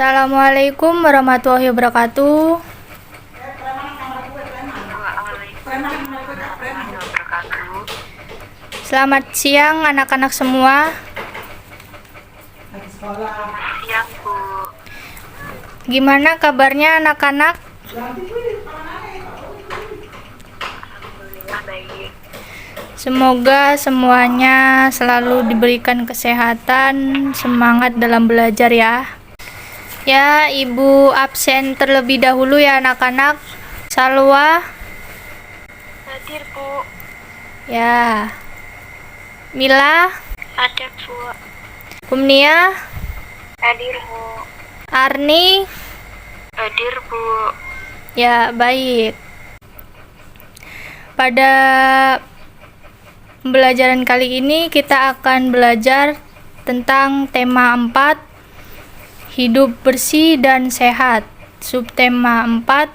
Assalamualaikum warahmatullahi wabarakatuh. Selamat siang anak-anak semua. Siang, Bu. Gimana kabarnya anak-anak? Alhamdulillah baik. Semoga semuanya selalu diberikan kesehatan, semangat dalam belajar ya. Ya, Ibu absen terlebih dahulu ya anak-anak. Salwa, Hadir, Bu. ya. Mila, Ada, Bu. Umnia, Hadir, Bu. Arni, Hadir, Bu. ya baik. Pada pembelajaran kali ini kita akan belajar tentang tema 4, hidup bersih dan sehat. Subtema 4,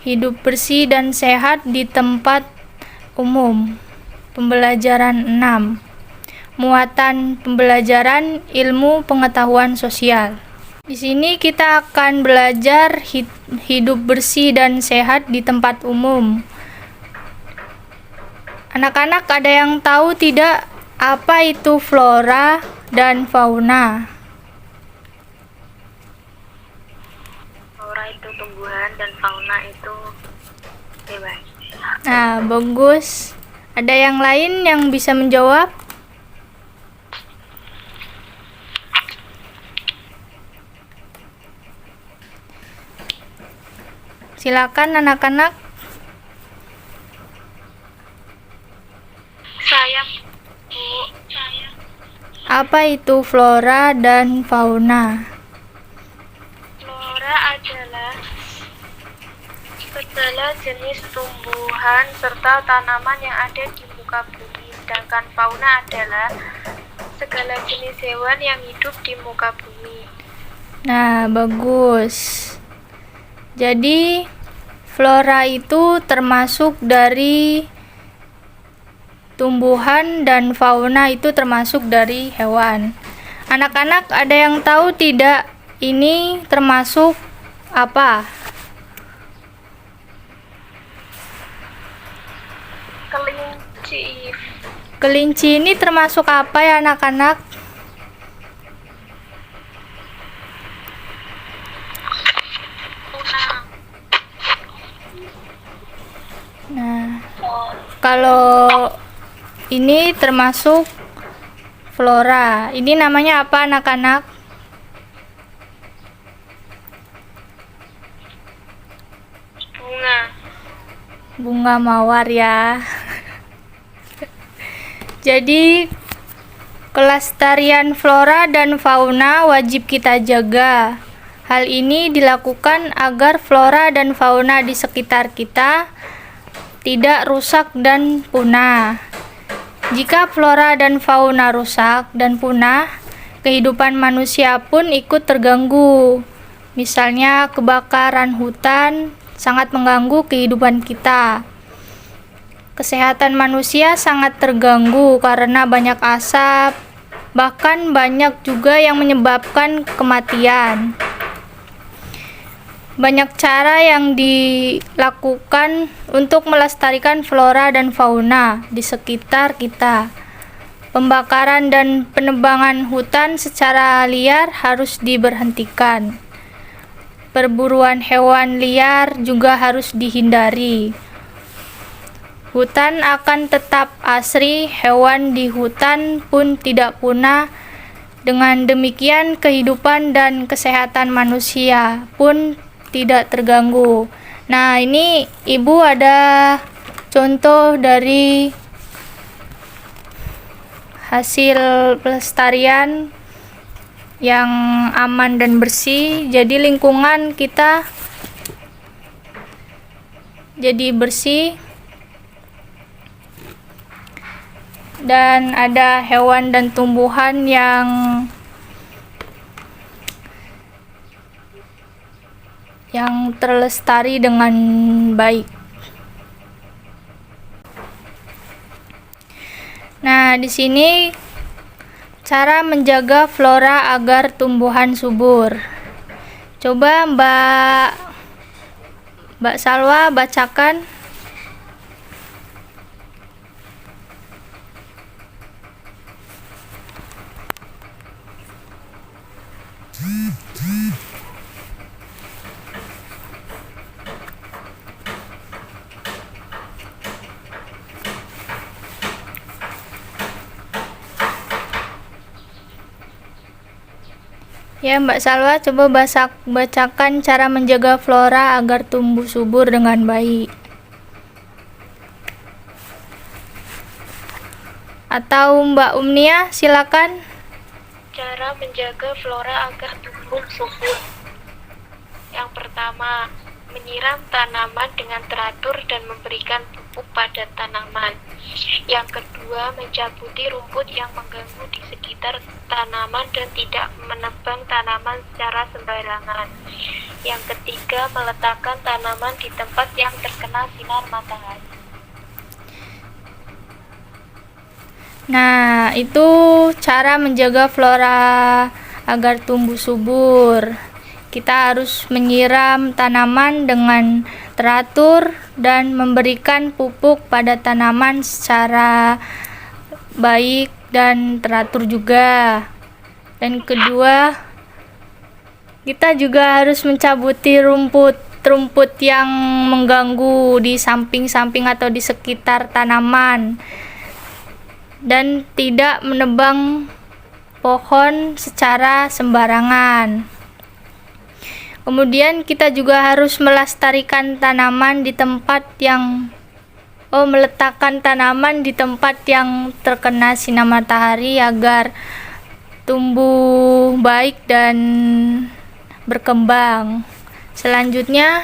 hidup bersih dan sehat di tempat umum. Pembelajaran 6, muatan pembelajaran ilmu pengetahuan sosial. Di sini kita akan belajar hidup bersih dan sehat di tempat umum. Anak-anak ada yang tahu tidak apa itu flora dan fauna? Flora itu tumbuhan dan fauna itu hewan. Nah, bagus. Ada yang lain yang bisa menjawab? Silakan anak-anak. Saya, Bu. Saya. Apa itu flora dan fauna? Flora adalah segala jenis tumbuhan serta tanaman yang ada di muka bumi, sedangkan fauna adalah segala jenis hewan yang hidup di muka bumi. Nah, bagus. Jadi, flora itu termasuk dari tumbuhan dan fauna itu termasuk dari hewan. Anak-anak ada yang tahu tidak ini termasuk apa? Kelinci. Kelinci ini termasuk apa ya anak-anak? Tuna. Nah, kalau ini termasuk flora. Ini namanya apa anak-anak? Bunga. Bunga mawar ya. Jadi kelestarian flora dan fauna wajib kita jaga. Hal ini dilakukan agar flora dan fauna di sekitar kita tidak rusak dan punah. Jika flora dan fauna rusak dan punah, kehidupan manusia pun ikut terganggu. Misalnya kebakaran hutan sangat mengganggu kehidupan kita. Kesehatan manusia sangat terganggu karena banyak asap, bahkan banyak juga yang menyebabkan kematian. Banyak cara yang dilakukan untuk melestarikan flora dan fauna di sekitar kita. Pembakaran dan penebangan hutan secara liar harus diberhentikan. Perburuan hewan liar juga harus dihindari. Hutan akan tetap asri, hewan di hutan pun tidak punah. Dengan demikian, kehidupan dan kesehatan manusia pun tidak terganggu. Nah, ini Ibu ada contoh dari hasil pelestarian yang aman dan bersih. Jadi lingkungan kita jadi bersih. Dan ada hewan dan tumbuhan yang terlestari dengan baik. Nah, di sini cara menjaga flora agar tumbuhan subur. Coba Mbak Salwa bacakan. Ya, Mbak Salwa, coba bacakan cara menjaga flora agar tumbuh subur dengan baik. Atau Mbak Umnia, silakan. Cara menjaga flora agar tumbuh subur. Yang pertama, menyiram tanaman dengan teratur dan memberikan pupuk pada tanaman. Yang kedua, mencabuti rumput yang mengganggu di sekitar tanaman dan tidak menebang tanaman secara sembarangan. Yang ketiga, meletakkan tanaman di tempat yang terkena sinar matahari. Nah, itu cara menjaga flora agar tumbuh subur. Kita harus menyiram tanaman dengan teratur dan memberikan pupuk pada tanaman secara baik dan teratur juga. Dan kedua, kita juga harus mencabuti rumput yang mengganggu di samping-samping atau di sekitar tanaman. Dan tidak menebang pohon secara sembarangan. Kemudian kita juga harus melestarikan tanaman di tempat yang meletakkan tanaman di tempat yang terkena sinar matahari agar tumbuh baik dan berkembang. Selanjutnya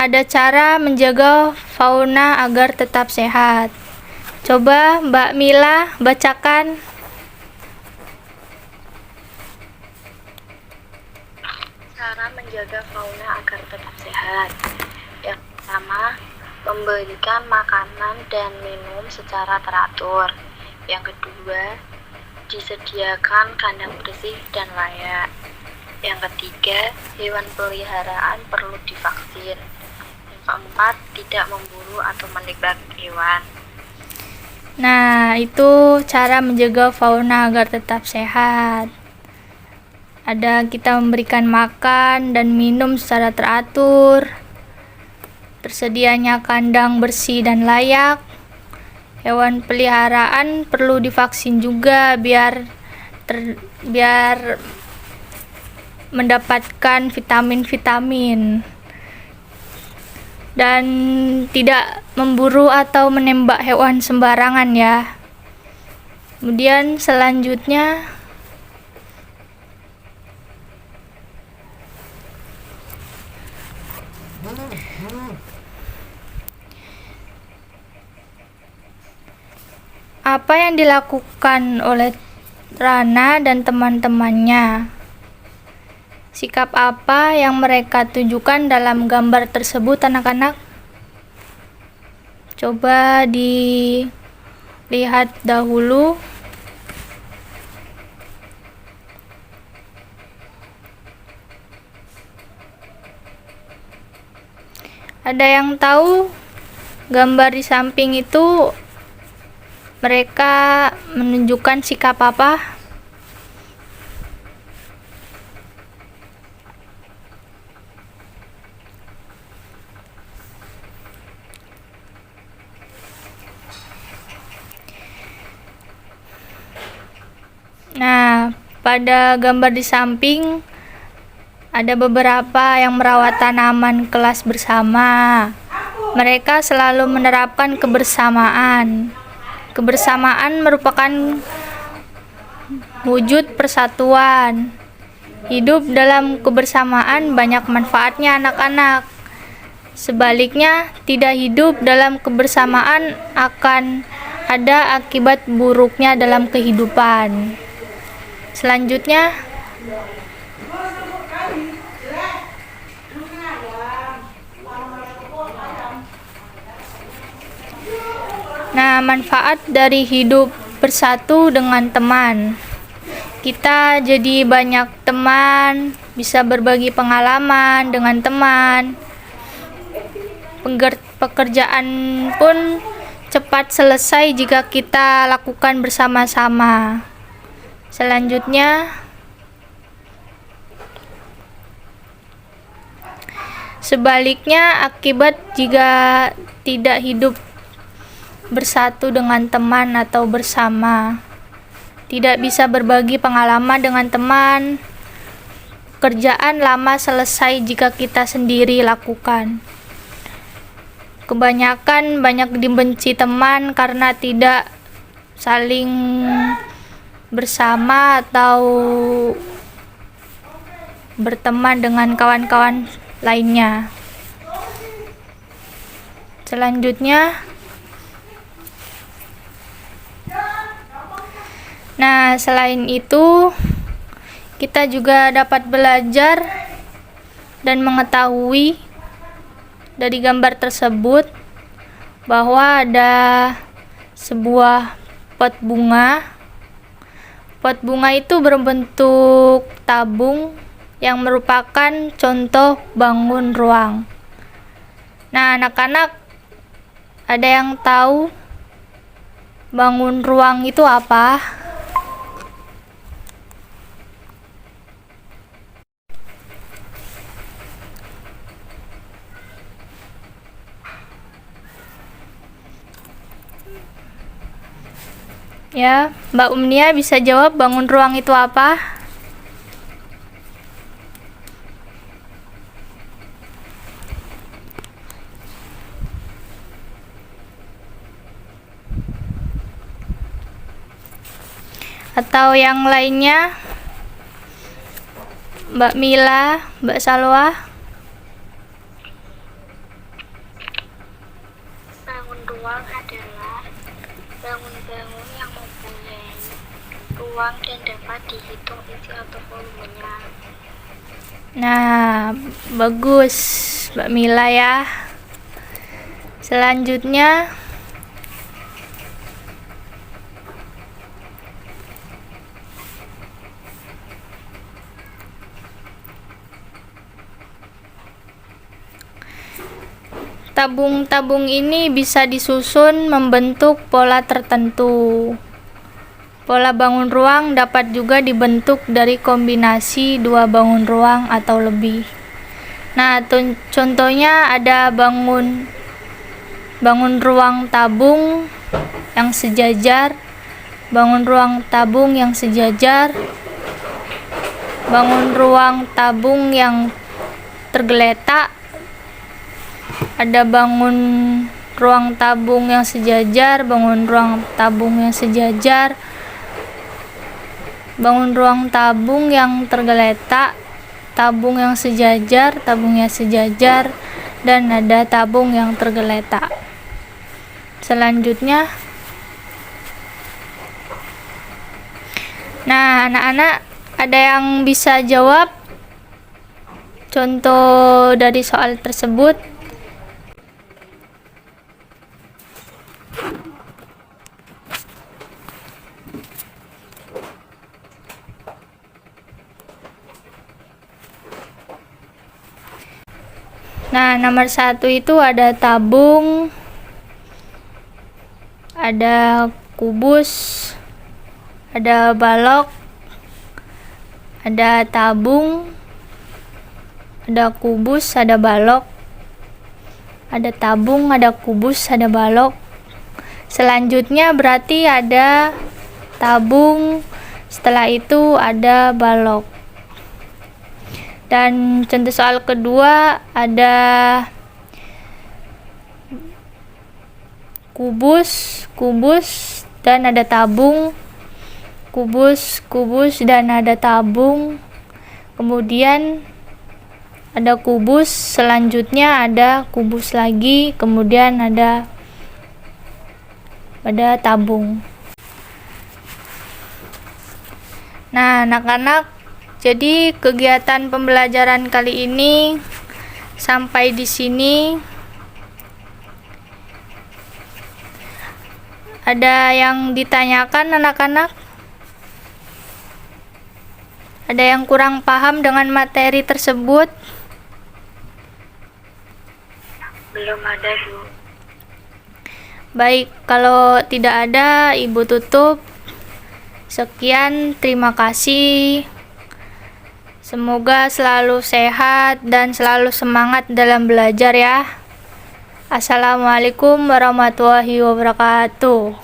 ada cara menjaga fauna agar tetap sehat. Coba Mbak Mila bacakan. Cara menjaga fauna agar tetap sehat. Yang pertama, memberikan makanan dan minum secara teratur. Yang kedua, disediakan kandang bersih dan layak. Yang ketiga, hewan peliharaan perlu divaksin. Yang keempat, tidak memburu atau menikbak hewan. Nah, itu cara menjaga fauna agar tetap sehat. Ada kita memberikan makan dan minum secara teratur, tersedianya kandang bersih dan layak. Hewan peliharaan perlu divaksin juga biar mendapatkan vitamin-vitamin. Dan tidak memburu atau menembak hewan sembarangan ya. Kemudian selanjutnya apa yang dilakukan oleh Rana dan teman-temannya? Sikap apa yang mereka tunjukkan dalam gambar tersebut, anak-anak? Coba dilihat dahulu. Ada yang tahu gambar di samping itu mereka menunjukkan sikap apa? Nah, pada gambar di samping ada beberapa yang merawat tanaman kelas bersama. Mereka selalu menerapkan kebersamaan. Kebersamaan merupakan wujud persatuan. Hidup dalam kebersamaan banyak manfaatnya, anak-anak. Sebaliknya, tidak hidup dalam kebersamaan akan ada akibat buruknya dalam kehidupan. Selanjutnya, nah, Nah, manfaat dari hidup bersatu dengan teman. Kita jadi banyak teman, bisa berbagi pengalaman dengan teman. Pekerjaan pun cepat selesai jika kita lakukan bersama-sama. Selanjutnya, sebaliknya, akibat jika tidak hidup bersatu dengan teman atau bersama, tidak bisa berbagi pengalaman dengan teman, kerjaan lama selesai jika kita sendiri lakukan. Kebanyakan banyak dibenci teman karena tidak saling bersama atau berteman dengan kawan-kawan lainnya. Selanjutnya, nah, selain itu, kita juga dapat belajar dan mengetahui dari gambar tersebut bahwa ada sebuah pot bunga. Pot bunga itu berbentuk tabung yang merupakan contoh bangun ruang. Nah, anak-anak, ada yang tahu bangun ruang itu apa? Ya, Mbak Umnia bisa jawab bangun ruang itu apa? Atau yang lainnya? Mbak Mila, Mbak Salwa? Bangun ruang adalah bangun-bangun yang mempunyai ruang dan dapat dihitung isi atau volumenya. Nah, bagus Mbak Mila ya. Selanjutnya, tabung-tabung ini bisa disusun membentuk pola tertentu. Pola bangun ruang dapat juga dibentuk dari kombinasi dua bangun ruang atau lebih. Nah, contohnya ada bangun ruang tabung yang sejajar, bangun ruang tabung yang sejajar, bangun ruang tabung yang tergeletak, ada bangun ruang tabung yang sejajar, bangun ruang tabung yang sejajar, bangun ruang tabung yang tergeletak, tabung yang sejajar, tabung yang sejajar, dan ada tabung yang tergeletak. Selanjutnya, nah, anak-anak, ada yang bisa jawab contoh dari soal tersebut? Nah, nomor 1 itu ada tabung, ada kubus, ada balok, ada tabung, ada kubus, ada balok, ada tabung, ada kubus, ada balok. Selanjutnya berarti ada tabung, setelah itu ada balok. Dan contoh soal kedua ada kubus, dan ada tabung, kubus, dan ada tabung. Kemudian ada kubus, selanjutnya ada kubus lagi, kemudian ada tabung. Nah, anak-anak, jadi kegiatan pembelajaran kali ini sampai di sini. Ada yang ditanyakan anak-anak? Ada yang kurang paham dengan materi tersebut? Belum ada, Bu. Baik, kalau tidak ada, Ibu tutup. Sekian, terima kasih. Semoga selalu sehat dan selalu semangat dalam belajar ya. Assalamualaikum warahmatullahi wabarakatuh.